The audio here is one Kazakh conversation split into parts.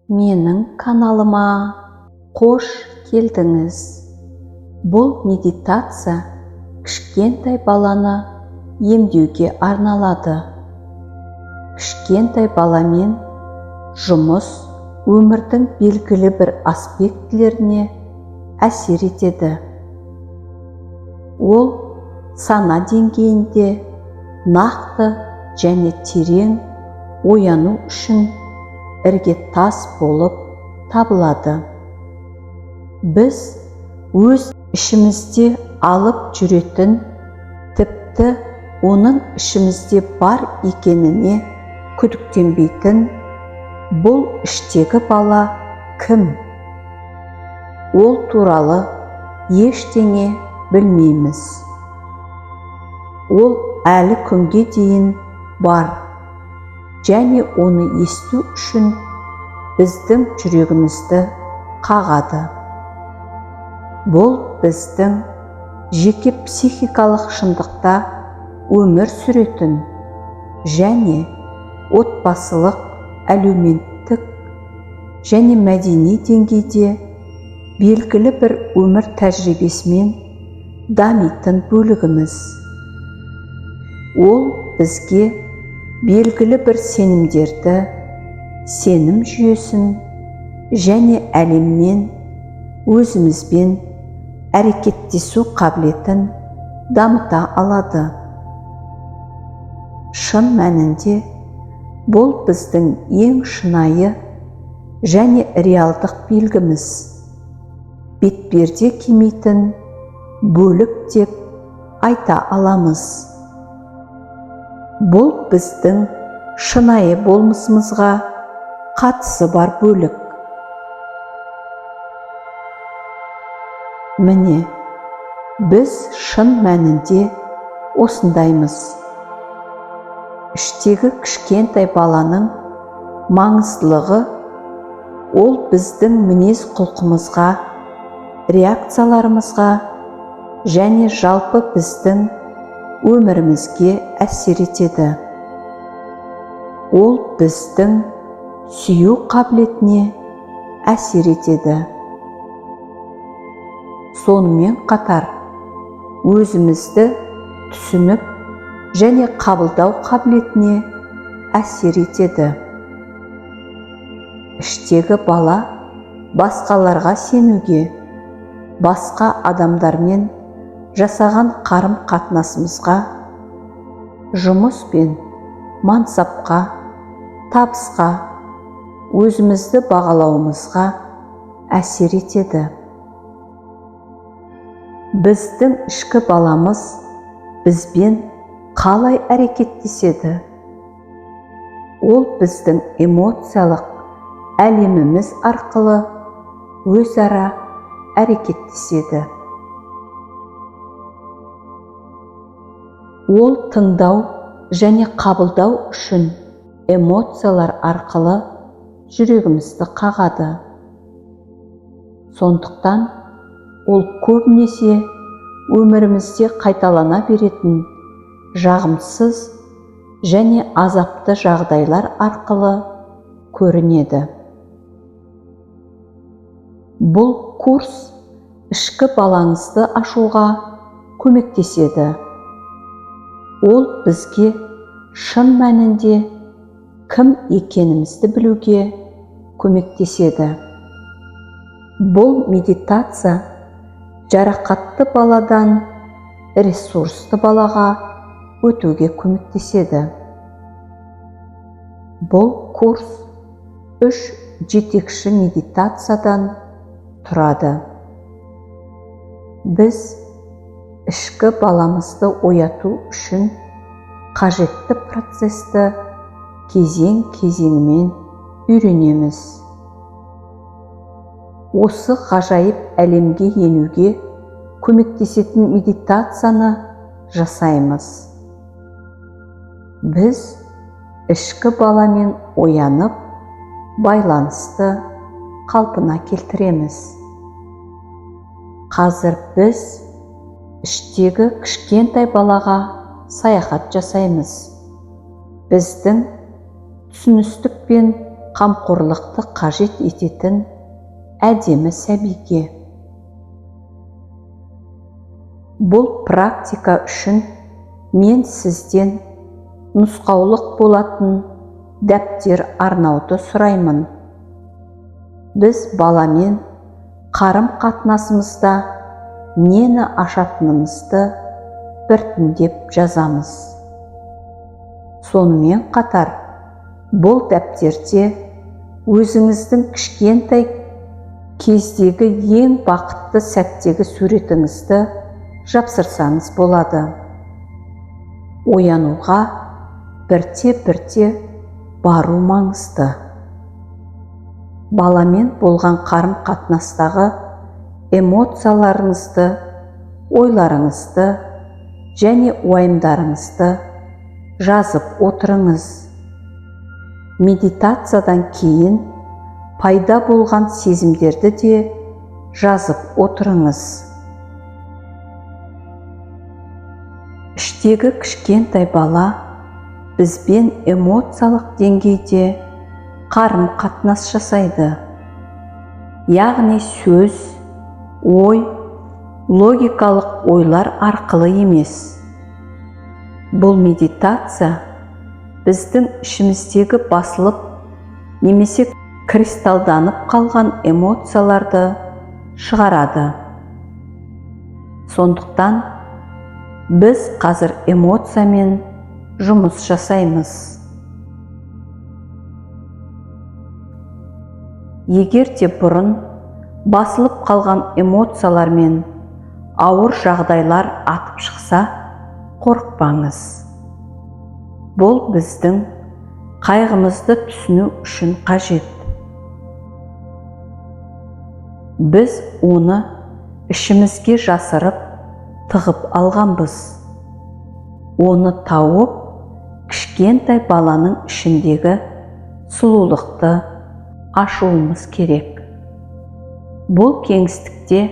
Менің каналыма қош келдіңіз. Бұл медитация кішкентай баланы емдеуге арналады. Кішкентай баламен жұмыс өмірдің белгілі бір аспектілеріне әсер етеді. Ол сана деңгейінде нақты және терең ояну үшін іргетас болып табылады. Біз өз ішімізде алып жүретін, тіпті оның ішімізде бар екеніне күдіктенбейтін бұл іштегі бала кім? Ол туралы ештеңе білмейміз. Ол әлі күнге дейін бар, және оны есту үшін біздің жүрегімізді қағады. Бұл біздің жеке психикалық шындықта өмір сүретін және отбасылық, әлеуметтік және мәдени деңгейде белгілі бір өмір тәжірибесімен дамитын бөлігіміз. Ол бізге белгілі бір сенімдерді, сенім жүйесін және әлеммен, өзімізбен әрекеттесу қабілетін дамыта алады. Шын мәнінде бұл біздің ең шынайы және реалдық белгіміз, бетперде кимейтін бөлік деп айта аламыз. Бұл біздің шынайы болмысымызға қатысы бар бөлік. Міне, біз шын мәнінде осындаймыз. Іштегі кішкентай баланың маңыздылығы ол біздің мінез құлқымызға, реакцияларымызға және жалпы біздің өмірімізге әсер етеді. Ол біздің сүю қабілетіне әсер етеді. Сонымен қатар өзімізді түсініп және қабылдау қабілетіне әсер етеді. Іштегі бала басқаларға сенуге, басқа адамдармен жасаған қарым-қатынасымызға, жұмыс пен мансапқа, табысқа, өзімізді бағалауымызға әсер етеді. Біздің ішкі баламыз бізбен қалай әрекеттеседі? Ол біздің эмоциялық әлеміміз арқылы өзара әрекеттеседі. Ол тыңдау және қабылдау үшін эмоциялар арқылы жүрегімізді қағады. Сондықтан ол көбінесе өмірімізде қайталана беретін жағымсыз және азапты жағдайлар арқылы көрінеді. Бұл курс ішкі балаңызды ашуға көмектеседі. Ол бізге шын мәнінде кім екенімізді білуге көмектеседі. Бұл медитация жарақатты баладан ресурсты балаға өтуге көмектеседі. Бұл курс 3 жетекші медитациядан тұрады. Біз ішкі баламызды ояту үшін қажетті процесті кезең-кезеңімен үйренеміз. Осы ғажайып әлемге енуге көмектесетін медитацияны жасаймыз. Біз ішкі баламен оянып, байланысты қалпына келтіреміз. Қазір біз іштегі кішкентай балаға саяхат жасаймыз. Біздің түсіністік пен қамқорлықты қажет ететін әдемі сәбиге. Бұл практика үшін мен сізден нұсқаулық болатын дәптер арнауды сұраймын. Біз баламен қарым-қатынасымызда нені ашатынымызды біртіндеп жазамыз. Сонымен қатар, бұл дәптерде өзіңіздің кішкентай кездегі ең бақытты сәттегі суретіңізді жапсырсаңыз болады. Оянуға бірте-бірте бару маңызды. Баламен болған қарым-қатынастағы эмоцияларыңызды, ойларыңызды және уайымдарыңызды жазып отырыңыз. Медитациядан кейін пайда болған сезімдерді де жазып отырыңыз. Іштегі кішкентай бала бізбен эмоциялық деңгейде қарым-қатынас жасайды. Яғни сөз, ой, логикалық ойлар арқылы емес. Бұл медитация біздің ішіміздегі басылып немесе кристалданып қалған эмоцияларды шығарады. Сондықтан біз қазір эмоциямен жұмыс жасаймыз. Егер де бұрын басылып қалған эмоциялар мен ауыр жағдайлар атып шықса, қорықпаңыз. Бұл біздің қайғымызды түсіну үшін қажет. Біз оны ішімізге жасырып, тығып алғанбыз. Оны тауып, кішкентай баланың ішіндегі сұлулықты ашуымыз керек. Бұл кеңістікте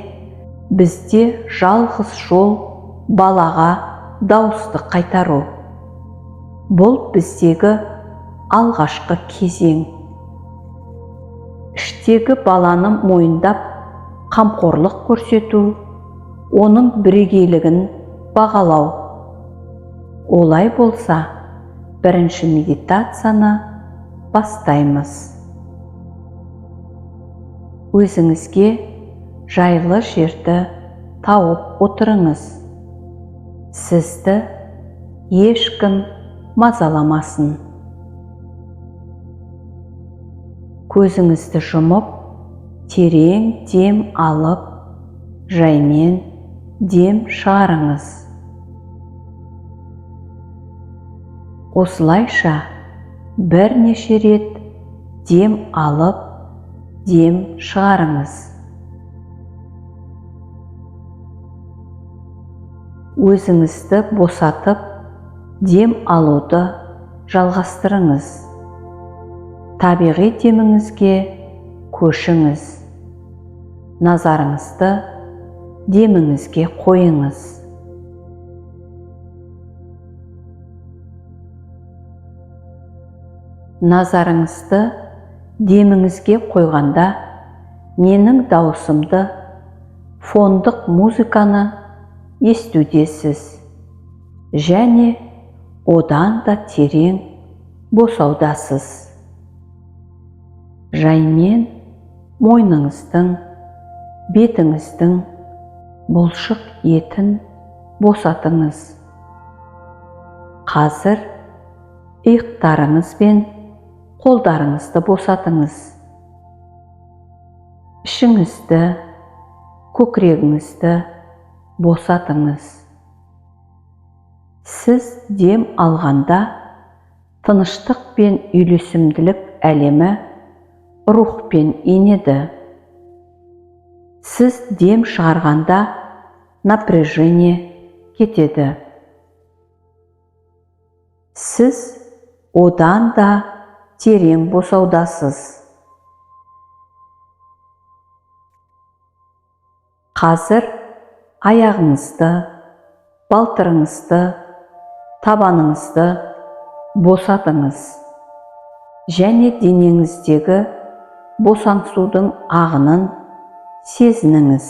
бізде жалғыз жол балаға дауысты қайтару. Бұл біздегі алғашқы кезең. Іштегі баланы мойындап, қамқорлық көрсету, оның бірегейлігін бағалау. Олай болса, бірінші медитацияны бастаймыз. Өзіңізге жайлы жерді тауып отырыңыз. Сізді ешкім мазаламасын. Көзіңізді жұмып, терең дем алып, жаймен дем шығарыңыз. Осылайша бірнеше рет дем алып, дем шығарыңыз. Өзіңізді босатып, дем алуды жалғастырыңыз. Табиғи деміңізге көшіңіз. Назарыңызды деміңізге қойыңыз. Назарыңызды деміңізге қойғанда, менің даусымды, фондық музыканы естудесіз және одан да терең босаудасыз. Жаймен мойныңыздың, бетіңіздің бұлшық етін босатыңыз. Қазір иықтарыңыз бен қолдарыңызды босатыңыз. Ішіңізді, көкірегіңізді босатыңыз. Сіз дем алғанда тыныштық пен үйлесімділік әлемі рухпен енеді. Сіз дем шығарғанда напряжение кетеді. Сіз одан да терең босаудасыз. Қазір аяғыңызды, балтырыңызды, табаныңызды босатыңыз. және денеңіздегі босаңсудың ағынын сезініңіз.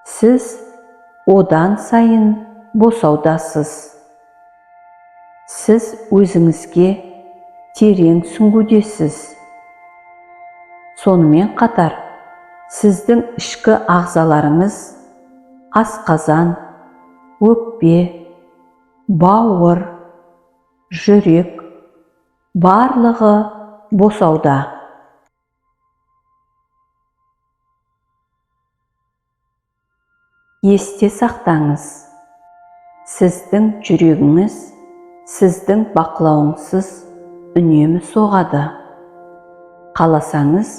Сіз одан сайын босаудасыз. Сіз өзіңізге терең сүңгудесіз. Сонымен қатар, сіздің ішкі ағзаларыңыз асқазан, өкпе, бауыр, жүрек барлығы босауда. Есте сақтаңыз, сіздің жүрегіңіз сіздің бақылауыңсыз үнемі соғады. Қаласаңыз,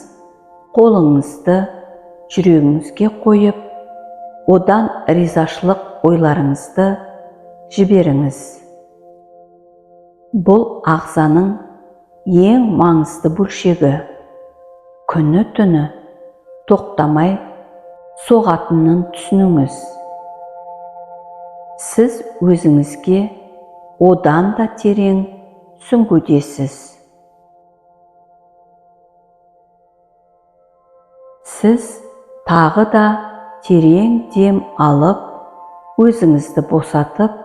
қолыңызды жүрегіңізге қойып, одан ризашылық ойларыңызды жіберіңіз. Бұл ағзаның ең маңызды бөлшегі, күні-түні тоқтамай соғатынын түсініңіз. Сіз өзіңізге одан да терең сүңгудесіз. Сіз тағы да терең дем алып, өзіңізді босатып,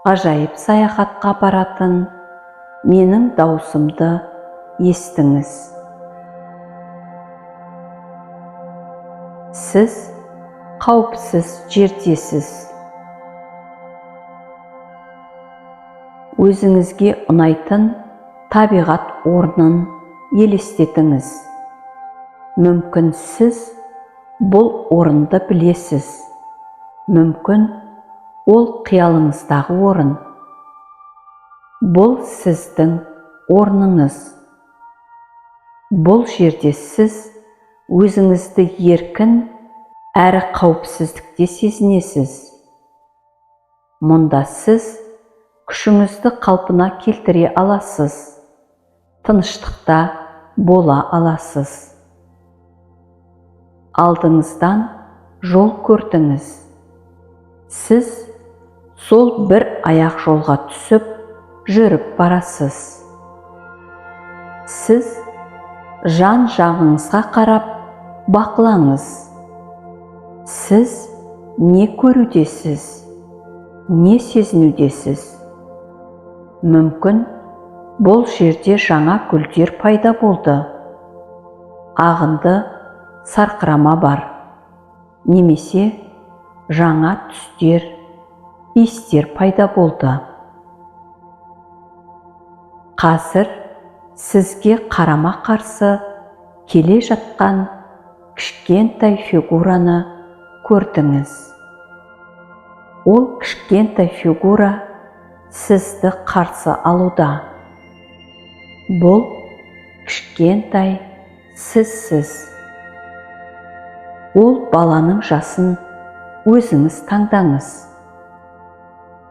ғажайып саяхатқа баратын менің даусымды естіңіз. Сіз қауіпсіз жердесіз. Өзіңізге ұнайтын табиғат орнын елестетіңіз. Мүмкін сіз бұл орынды білесіз. Мүмкін ол қиялыңыздағы орын. Бұл сіздің орныңыз. Бұл жерде сіз өзіңізді еркін әрі қауіпсіздікте сезінесіз. Мұнда сіз күшіңізді қалпына келтіре аласыз. Тыныштықта бола аласыз. Алдыңыздан жол көрдіңіз. Сіз сол бір аяқ жолға түсіп, жүріп барасыз. Сіз жан-жағыңызға қарап бақылаңыз. Сіз не көрудесіз, не сезінудесіз. Мүмкін бұл жерде жаңа гүлдер пайда болды. Ағынды сарқырама бар. Немесе жаңа түстер, иістер пайда болды. Қазір сізге қарама-қарсы келе жатқан кішкентай фигураны көрдіңіз. Ол кішкентай фигура сізді қарсы алуда. Бұл кішкентай сізсіз. Ол баланың жасын өзіңіз таңдаңыз.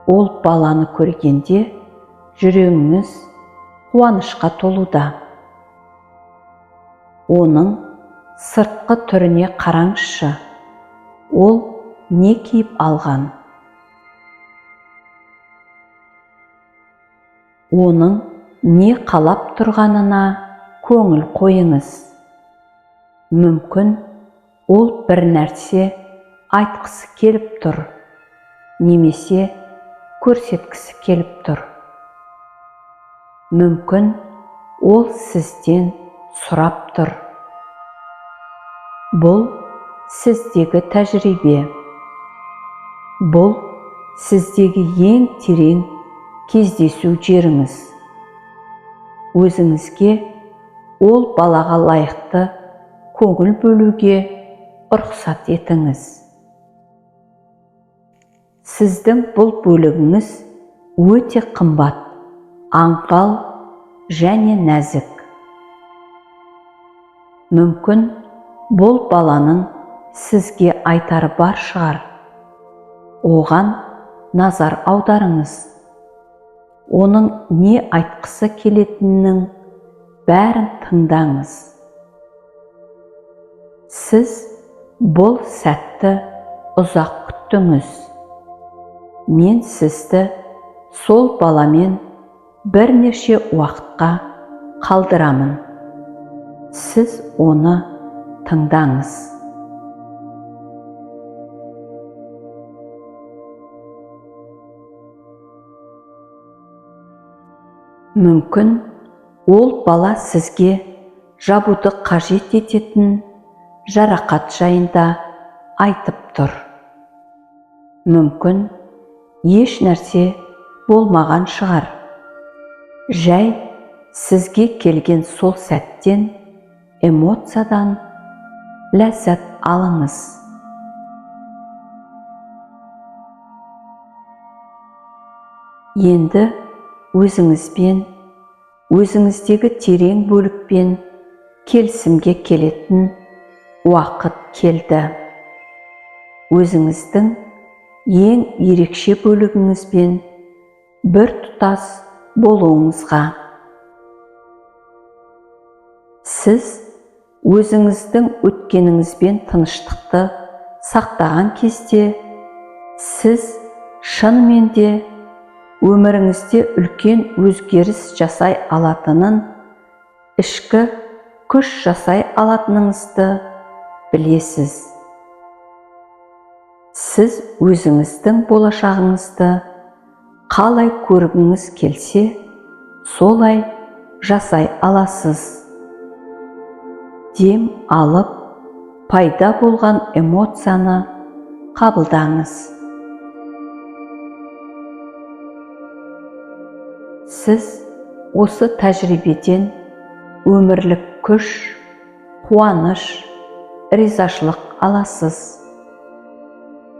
Ол баланы көргенде жүрегіңіз қуанышқа толуда. Оның сыртқы түріне қараңызшы. Ол не киіп алған? Оның не қалап тұрғанына көңіл қойыңыз. Мүмкін ол бір нәрсе айтқысы келіп тұр, немесе көрсеткісі келіп тұр. Мүмкін ол сізден сұрап тұр. Бұл сіздегі тәжірибе. Бұл сіздегі ең терең кездесу жеріңіз. Өзіңізге ол балаға лайықты көңіл бөлуге рұқсат етіңіз. Сіздің бұл бөлігіңіз өте қымбат, аңғал және нәзік. Мүмкін бұл баланың сізге айтары бар шығар. Оған назар аударыңыз. Оның не айтқысы келетінінің бәрін тыңдаңыз. Сіз бұл сәтті ұзақ күттіңіз. Мен сізді сол баламен бірнеше уақытқа қалдырамын. Сіз оны тыңдаңыз. Мүмкін ол бала сізге жабуды қажет ететін жарақат жайында айтып тұр. Мүмкін еш нәрсе болмаған шығар. Жай сізге келген сол сәттен, эмоциядан ләззат алыңыз. Енді өзіңізбен, өзіңіздегі терең бөлікпен келісімге келетін уақыт келді. Өзіңіздің ең ерекше бөлігіңізбен бір тұтас болуыңызға. Сіз өзіңіздің өткеніңізбен тыныштықты сақтаған кезде, сіз шынымен де өміріңізде үлкен өзгеріс жасай алатынын, ішкі күш жасай алатыныңызды білесіз. Сіз өзіңіздің болашағыңызды қалай көргіңіз келсе, солай жасай аласыз. Дем алып, пайда болған эмоцияны қабылдаңыз. Сіз осы тәжірибеден өмірлік күш, қуаныш, ризашылық аласыз.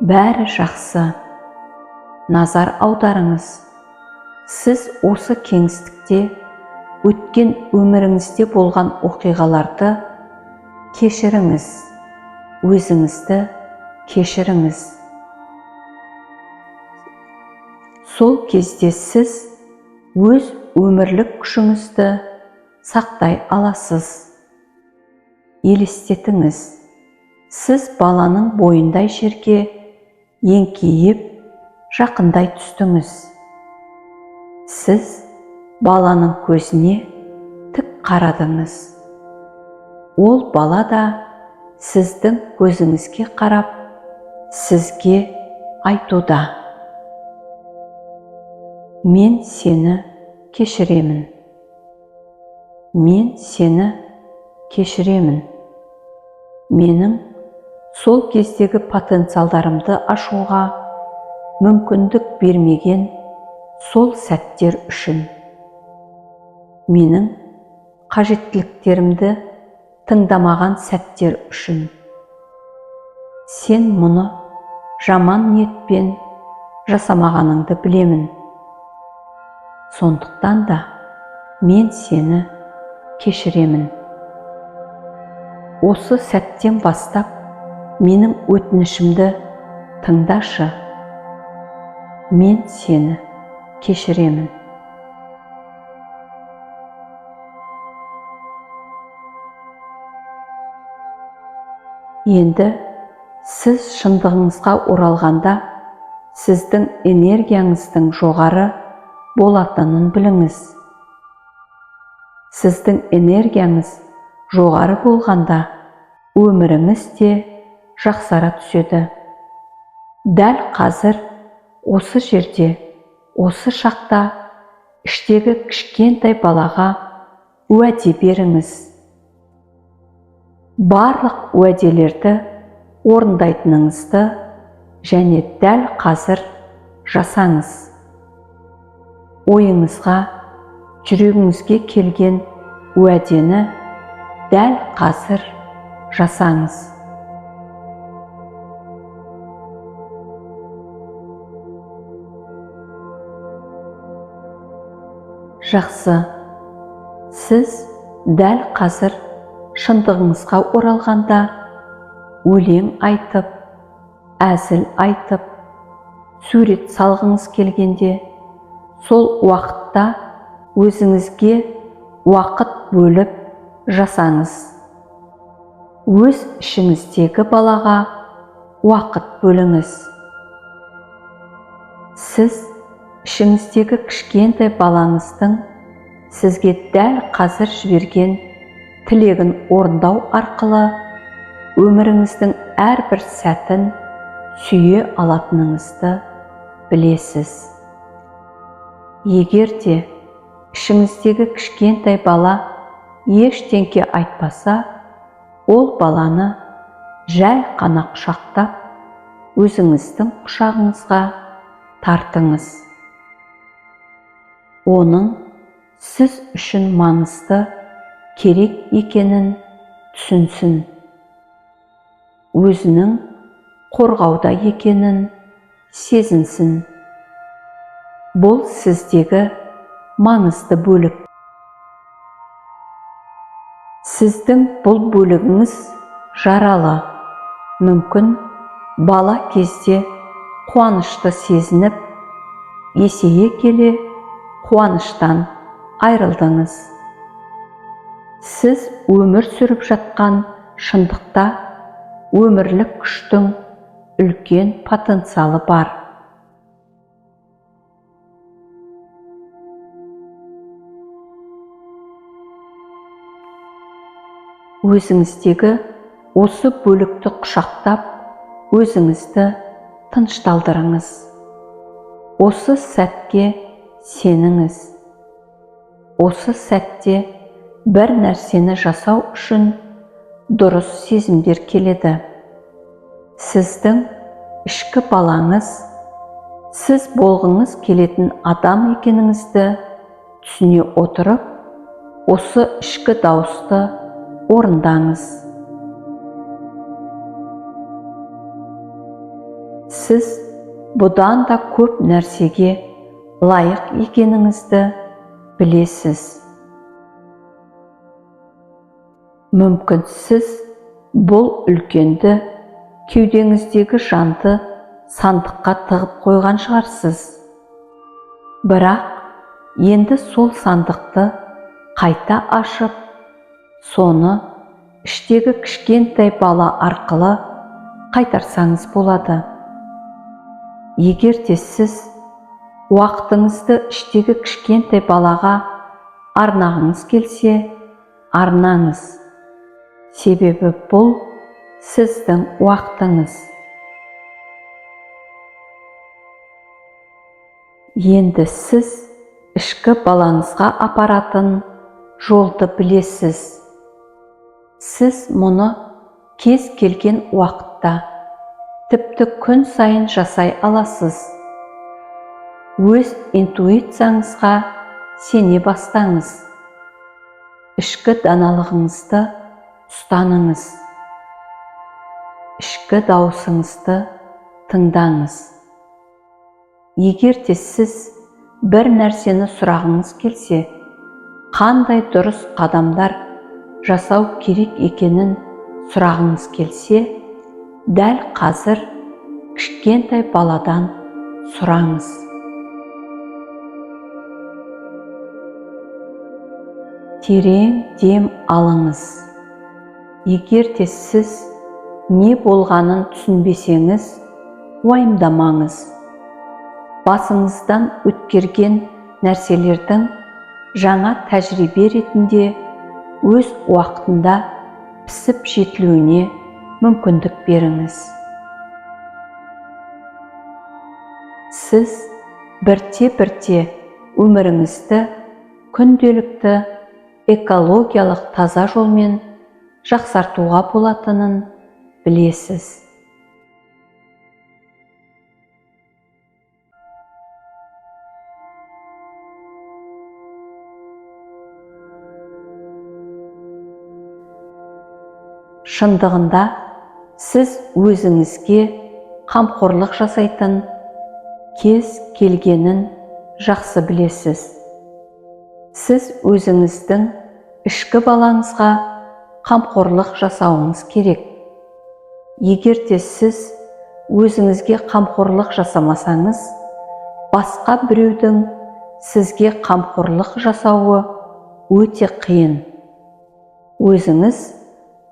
Бәрі жақсы. Назар аударыңыз. Сіз осы кеңістікте өткен өміріңізде болған оқиғаларды кешіріңіз. Өзіңізді кешіріңіз. Сол кезде сіз өз өмірлік күшіңізді сақтай аласыз. Елестетіңіз, сіз баланың бойындай жерге еңкейіп, жақындай түстіңіз. Сіз баланың көзіне тік қарадыңыз. Ол бала да сіздің көзіңізге қарап, сізге айтуда: мен сені кешіремін. Мен сені кешіремін. Менің сол кездегі потенциалдарымды ашуға мүмкіндік бермеген сол сәттер үшін. Менің қажеттіліктерімді тыңдамаған сәттер үшін. Сен мұны жаман ниетпен жасамағаныңды білемін. Сондықтан да мен сені кешіремін. Осы сәттен бастап менің өтінішімді тыңдашы. Мен сені кешіремін. Енді сіз шындығыңызға оралғанда, сіздің энергияңыздың жоғары болатынын біліңіз. Сіздің энергияңыз жоғары болғанда, өміріңіз де жақсара түседі. Дәл қазір, осы жерде, осы шақта, іштегі кішкентай балаға уәде беріңіз. Барлық уәделерді орындайтыныңызды және дәл қазір жасаңыз. Ойыңызға, жүрегіңізге келген уәдені дәл қазір жасаңыз. Жақсы. Сіз дәл қазір шындығыңызға оралғанда, өлең айтып, әзіл айтып, сурет салғыңыз келгенде, сол уақытта өзіңізге уақыт бөліп жасаңыз. Өз ішіңіздегі балаға уақыт бөліңіз. Сіз ішіңіздегі кішкентай балаңыздың сізге дәл қазір жіберген тілегін орындау арқылы өміріңіздің әрбір сәтін сүйе алатыныңызды білесіз. Егер де ішіңіздегі кішкентай бала ештеңке айтпаса, ол баланы жай қана құшақтап, өзіңіздің құшағыңызға тартыңыз. Оның сіз үшін маңызды, керек екенін түсінсін. Өзінің қорғауда екенін сезінсін. Бұл сіздегі маңызды бөлік. Сіздің бұл бөлігіңіз жаралы. Мүмкін бала кезде қуанышты сезініп, есейе келе қуаныштан айрылдыңыз. Сіз өмір сүріп жатқан шындықта өмірлік күштің үлкен потенциалы бар. Өзіңіздегі осы бөлікті құшақтап, өзіңізді тынышталдырыңыз. Осы сәтке сеніңіз. Осы сәтте бір нәрсені жасау үшін дұрыс сезімдер келеді. Сіздің ішкі балаңыз, сіз болғыңыз келетін адам екеніңізді түсіне отырып, осы ішкі дауысты орындаңыз. Сіз бұдан да көп нәрсеге лайық екеніңізді білесіз. Мүмкін сіз бұл үлкенді кеудеңіздегі жанды сандыққа тығып қойған шығарсыз. Бірақ енді сол сандықты қайта ашып, соны іштегі кішкентай бала арқылы қайтарсаңыз болады. Егер де сіз уақытыңызды іштегі кішкентай балаға арнағыңыз келсе, арнаңыз. Себебі бұл сіздің уақытыңыз. Енді сіз ішкі балаңызға апаратын жолды білесіз. Сіз мұны кез келген уақытта, тіпті күн сайын жасай аласыз. Өз интуицияңызға сене бастаңыз. Ішкі даналығыңызды ұстаныңыз. Ішкі дауысыңызды тыңдаңыз. Егер де сіз бір нәрсені сұрағыңыз келсе, қандай дұрыс қадамдар жасау керек екенін сұрағыңыз келсе, дәл қазір кішкентай баладан сұраңыз. Терең дем алыңыз. Егер де сіз не болғанын түсінбесеңіз, уайымдамаңыз. Басыңыздан өткерген нәрселердің жаңа тәжірибе ретінде өз уақытында пісіп жетілуіне мүмкіндік беріңіз. Сіз бірте-бірте өміріңізді күнделікті экологиялық таза жолмен жақсартуға болатынын білесіз. Шындығында сіз өзіңізге қамқорлық жасайтын кез келгенін жақсы білесіз. Сіз өзіңіздің ішкі балаңызға қамқорлық жасауыңыз керек. Егер де сіз өзіңізге қамқорлық жасамасаңыз, басқа біреудің сізге қамқорлық жасауы өте қиын. Өзіңіз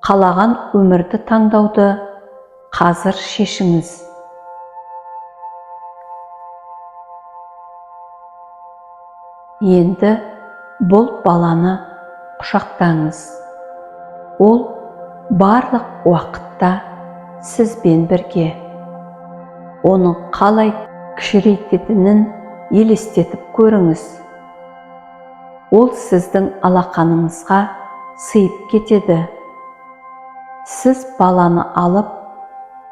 қалаған өмірді таңдауды қазір шешіңіз. Енді бұл баланы құшақтаңыз. Ол барлық уақытта сізбен бірге. Оның қалай кішірейтетінін елестетіп көріңіз. Ол сіздің алақаныңызға сыйып кетеді. Сіз баланы алып,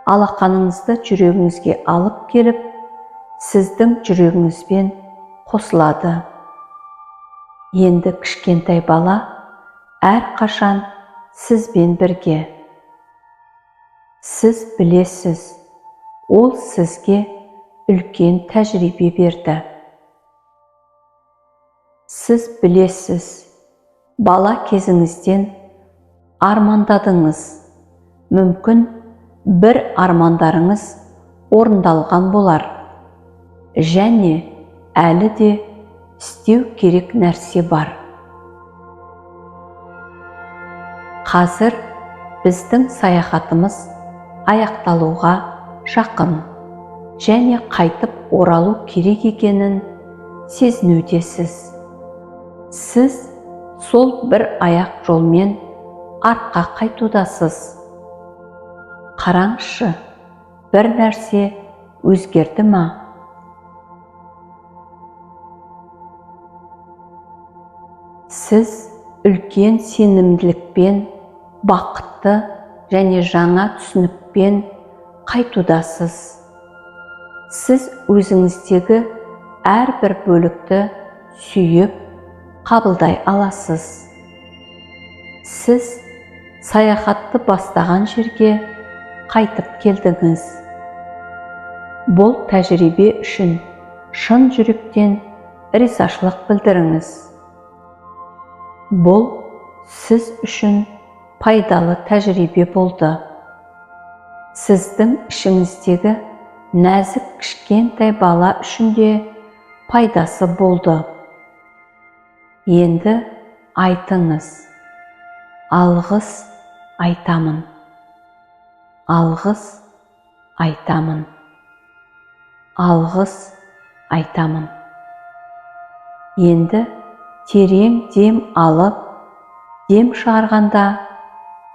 алақаныңызды жүрегіңізге алып келіп, сіздің жүрегіңізбен қосылады. Енді кішкентай бала әрқашан сізбен бірге. Сіз білесіз, ол сізге үлкен тәжірибе берді. Сіз білесіз, бала кезіңізден армандадыңыз. Мүмкін бір армандарыңыз орындалған болар. Және әлі де істеу керек нәрсе бар. Қазір біздің саяхатымыз аяқталуға жақын және қайтып оралу керек екенін сезінудесіз. Сіз сол бір аяқ жолмен артқа қайтудасыз. Қараңызшы, бір нәрсе өзгерді ма? Сіз үлкен сенімділікпен, бақытты және жаңа түсінікпен қайтудасыз. Сіз өзіңіздегі әрбір бөлікті сүйіп, қабылдай аласыз. Сіз саяхатты бастаған жерге қайтып келдіңіз. Бұл тәжірибе үшін шын жүректен ризашылық білдіріңіз. Бұл сіз үшін пайдалы тәжірибе болды. Сіздің ішіңіздегі нәзік кішкентай бала үшін де пайдасы болды. Енді айтыңыз: алғыс айтамын. Алғыс айтамын. Алғыс айтамын. Енді терең дем алып, дем шығарғанда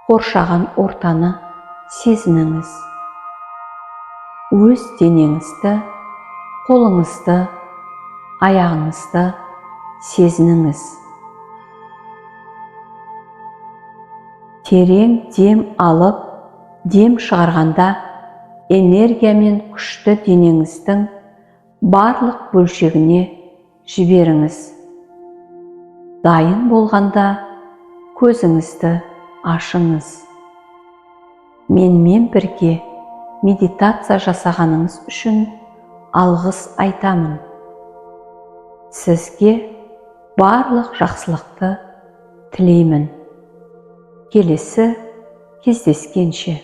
қоршаған ортаны сезініңіз. Өз денеңізді, қолыңызды, аяғыңызды сезініңіз. Терең дем алып, дем шығарғанда энергия мен күшті денеңіздің барлық бөлшегіне жіберіңіз. Дайын болғанда көзіңізді ашыңыз. Менімен бірге медитация жасағаныңыз үшін алғыс айтамын. Сізге барлық жақсылықты тілеймін. Келесі кездескенше.